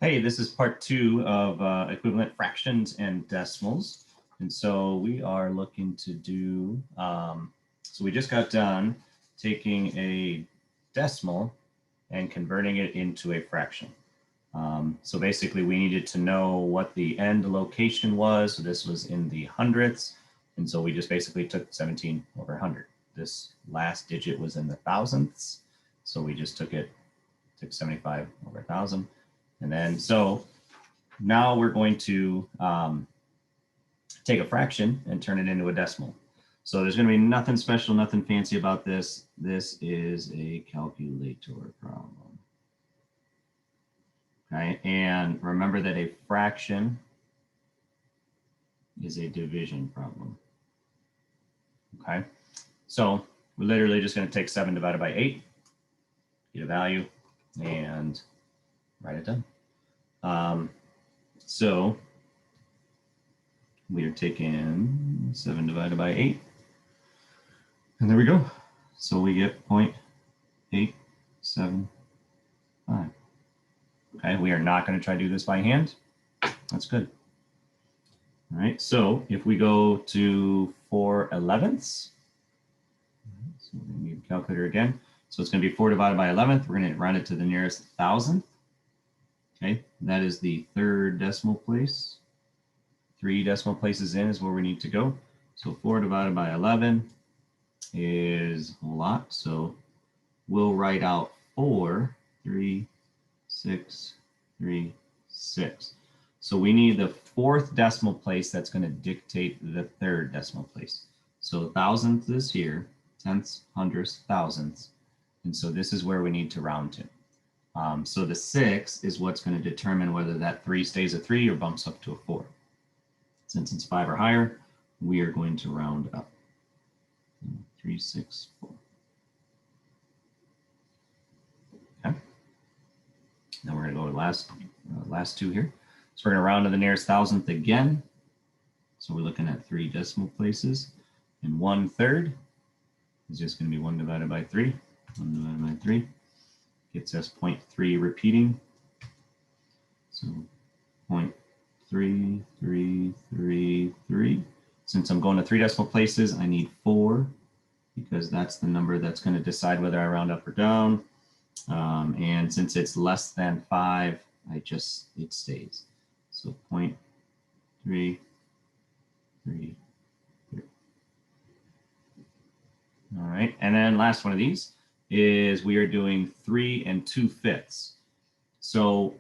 Hey, this is part 2 of equivalent fractions and decimals. And so we are looking to do, so we just got done taking a decimal and converting it into a fraction. So basically we needed to know what the end location was. So this was in the hundredths. And so we just basically took 17 over 100. This last digit was in the thousandths. So we just took 75 over 1,000. And then, so now we're going to take a fraction and turn it into a decimal. So there's going to be nothing special, nothing fancy about this. This is a calculator problem. Okay, and remember that a fraction is a division problem. Okay, so we're literally just going to take 7 divided by 8, get a value, and write it down. So we are taking 7 divided by 8. And there we go. So we get 0.875. Okay, we are not going to try to do this by hand. That's good. All right, so if we go to 4/11ths, so we're going to need a calculator again. So it's going to be 4 divided by 11th. We're going to round it to the nearest thousandth. Okay, that is the third decimal place. 3 decimal places in is where we need to go. So 4 divided by 11 is a whole lot. So we'll write out 4, 3, 6, 3, 6. So we need the fourth decimal place that's going to dictate the third decimal place. So thousandth is here, tenths, hundredths, thousandths. And so this is where we need to round to. So the 6 is what's going to determine whether that 3 stays a 3 or bumps up to a 4. Since it's 5 or higher, we are going to round up. 3, 6, 4. Okay. Now we're going to go to last two here. So we're going to round to the nearest thousandth again. So we're looking at 3 decimal places. And 1/3 is just going to be 1 divided by 3. 1 divided by 3 gets us 0.3 repeating. So 0.3333. Since I'm going to 3 decimal places, I need 4 because that's the number that's going to decide whether I round up or down. And since it's less than 5, it stays. So 0.333. All right, and then last one of these is we are doing 3 2/5. So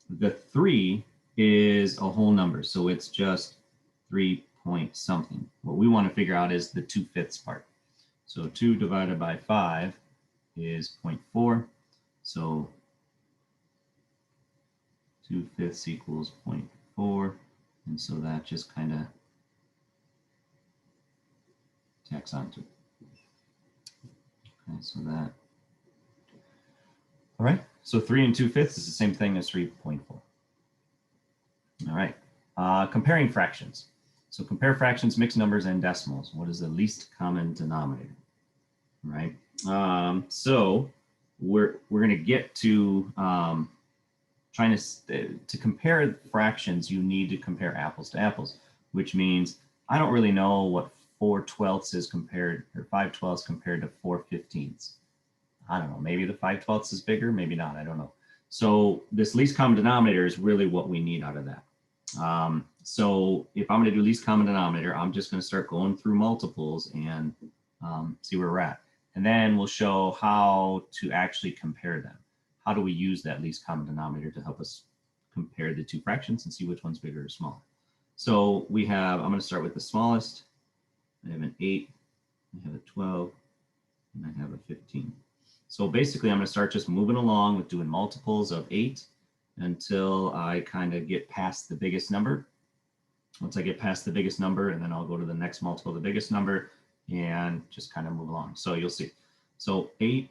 the 3 is a whole number, so it's just 3 point something. What we want to figure out is the 2/5 part. So 2 divided by 5 is 0.4. So 2/5 equals 0.4. And so that just kind of tacks onto it. Okay, so that. All right, so 3 2/5 is the same thing as 3.4. All right, comparing fractions. So compare fractions, mixed numbers, and decimals. What is the least common denominator? All right, so we're going to get to trying to compare fractions. You need to compare apples to apples, which means I don't really know what 4/12 is compared, or 5/12 compared to 4/15. I don't know, maybe the 5/12 is bigger, maybe not, I don't know. So this least common denominator is really what we need out of that. So if I'm going to do least common denominator, I'm just going to start going through multiples and see where we're at. And then we'll show how to actually compare them. How do we use that least common denominator to help us compare the two fractions and see which one's bigger or smaller? So we have, I'm going to start with the smallest. I have an 8, I have a 12, and I have a 15. So basically I'm going to start just moving along with doing multiples of 8 until I kind of get past the biggest number. Once I get past the biggest number, and then I'll go to the next multiple of the biggest number and just kind of move along. So you'll see. So 8,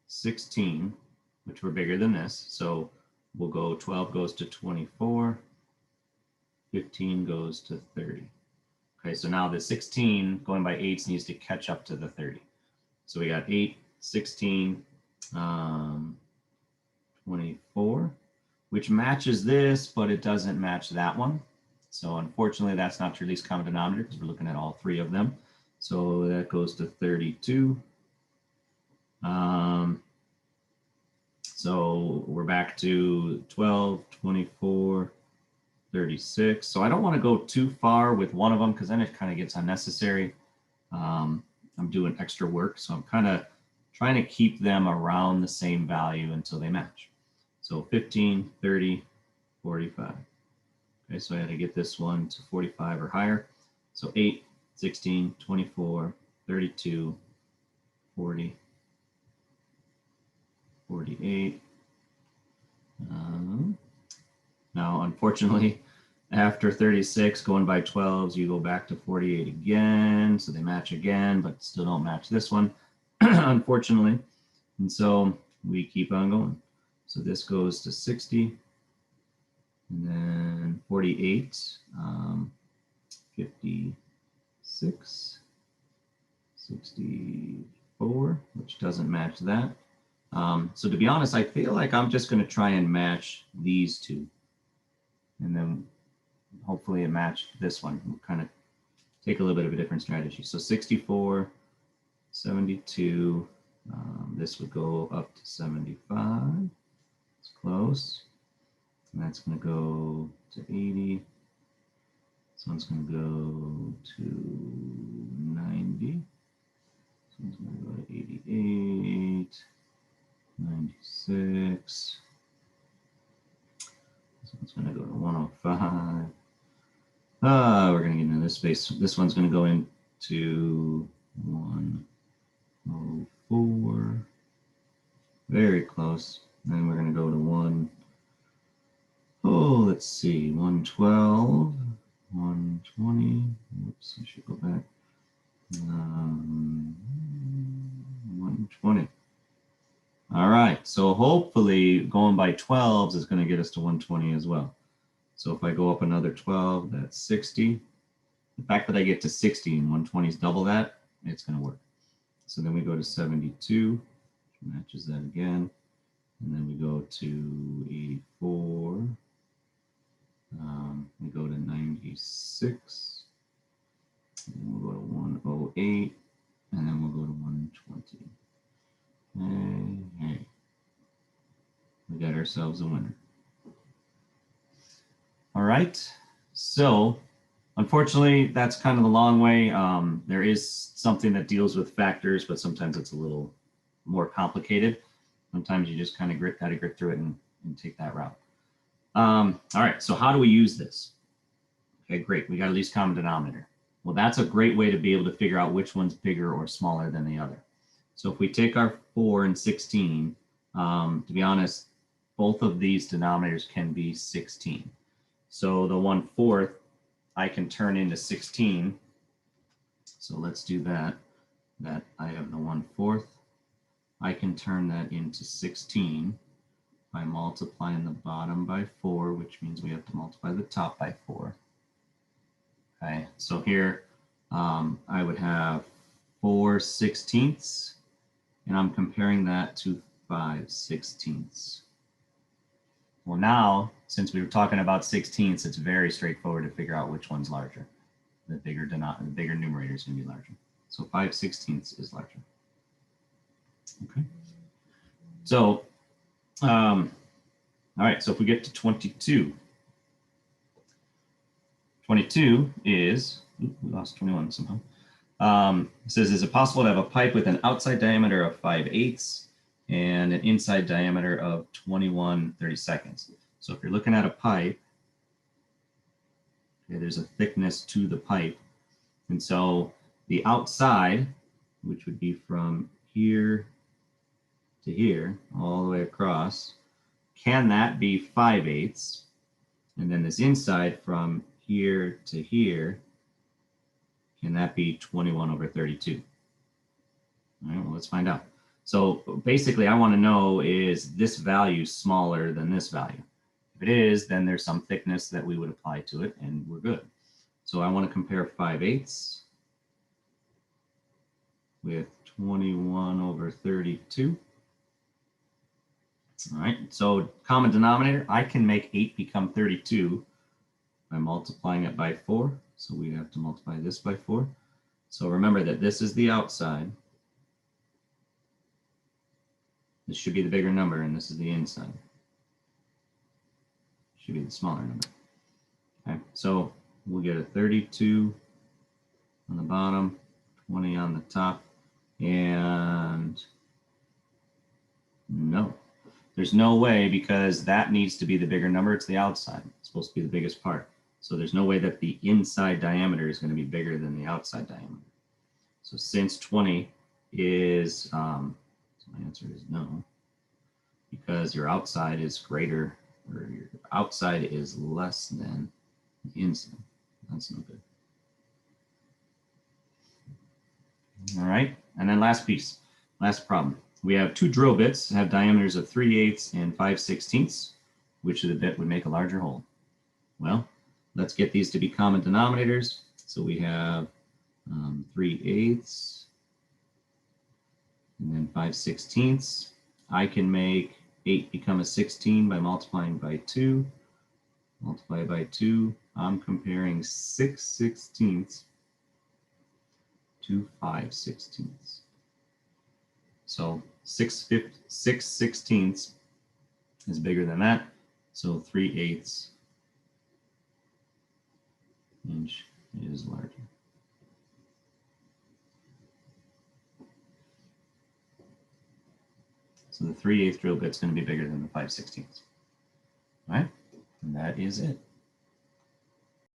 16, which were bigger than this. So we'll go 12 goes to 24, 15 goes to 30. Okay, so now the 16 going by 8s needs to catch up to the 30. So we got 8, 16, 24. which matches this, but it doesn't match that one. So unfortunately, that's not your least common denominator because we're looking at all three of them. So that goes to 32. So we're back to 12, 24, 36. So I don't want to go too far with one of them because then it kind of gets unnecessary. I'm doing extra work, so I'm kind of trying to keep them around the same value until they match. So 15, 30, 45. Okay, so I had to get this one to 45 or higher. So 8, 16, 24, 32, 40, 48. Now, unfortunately, after 36, going by 12s, you go back to 48 again. So they match again, but still don't match this one, unfortunately. And so we keep on going. So this goes to 60, and then 48, 56, 64, which doesn't match that. So to be honest, I feel like I'm just going to try and match these two. And then hopefully it matched this one. We'll kind of take a little bit of a different strategy. So 64, 72, this would go up to 75. It's close. And that's going to go to 80. This one's going to go to 90. This one's going to go to 88, 96. This one's going to go to 105. We're going to get into this space. This one's going to go into 104. Very close. Then we're going to go to 112, 120. Whoops, I should go back. 120. All right, so hopefully going by 12s is going to get us to 120 as well. So if I go up another 12, that's 60. The fact that I get to 60 and 120 is double that, it's going to work. So then we go to 72, which matches that again. And then we go to 84. We go to 96. And then we'll go to 108. And then we'll go to 120. Hey. We got ourselves a winner. All right. So unfortunately, that's kind of the long way. There is something that deals with factors, but sometimes it's a little more complicated. Sometimes you just kind of gotta grit through it and take that route. All right, so how do we use this? Okay, great, we got a least common denominator. Well, that's a great way to be able to figure out which one's bigger or smaller than the other. So if we take our 4 and 16, to be honest, both of these denominators can be 16. So the 1/4 I can turn into 16. So let's do that. That I have the 1/4. I can turn that into 16 by multiplying the bottom by 4, which means we have to multiply the top by 4. Okay, so here I would have 4/16, and I'm comparing that to 5/16. Well, now, since we were talking about 16ths, it's very straightforward to figure out which one's larger. The bigger numerator is going to be larger. So 5/16 is larger. Okay. So, all right, so if we get to 22, 22 is, we lost 21 somehow. It says, is it possible to have a pipe with an outside diameter of 5/8 and an inside diameter of 21/32? So if you're looking at a pipe, okay, there's a thickness to the pipe. And so the outside, which would be from here to here, all the way across, can that be 5/8? And then this inside from here to here, can that be 21/32? All right, well, let's find out. So basically I want to know, is this value smaller than this value? If it is, then there's some thickness that we would apply to it and we're good. So I want to compare 5/8 with 21/32. All right, so common denominator, I can make 8 become 32 by multiplying it by 4. So we have to multiply this by 4. So remember that this is the outside. This should be the bigger number, and this is the inside. Should be the smaller number. Okay, so we'll get a 32 on the bottom, 20 on the top, and no. There's no way, because that needs to be the bigger number. It's the outside. It's supposed to be the biggest part. So there's no way that the inside diameter is going to be bigger than the outside diameter. So since 20 is, so my answer is no, because your outside is greater, or your outside is less than the inside. That's no good. All right, and then last piece, last problem. We have 2 drill bits that have diameters of 3/8 and 5/16. Which of the bit would make a larger hole? Well, let's get these to be common denominators. So we have 3/8 and then 5/16. I can make 8 become a 16 by multiplying by 2. Multiply by 2. I'm comparing 6/16 to 5/16. So 6/16 is bigger than that. So 3/8 inch is larger. So the 3/8 drill bit's going to be bigger than the 5/16. All right, and that is it.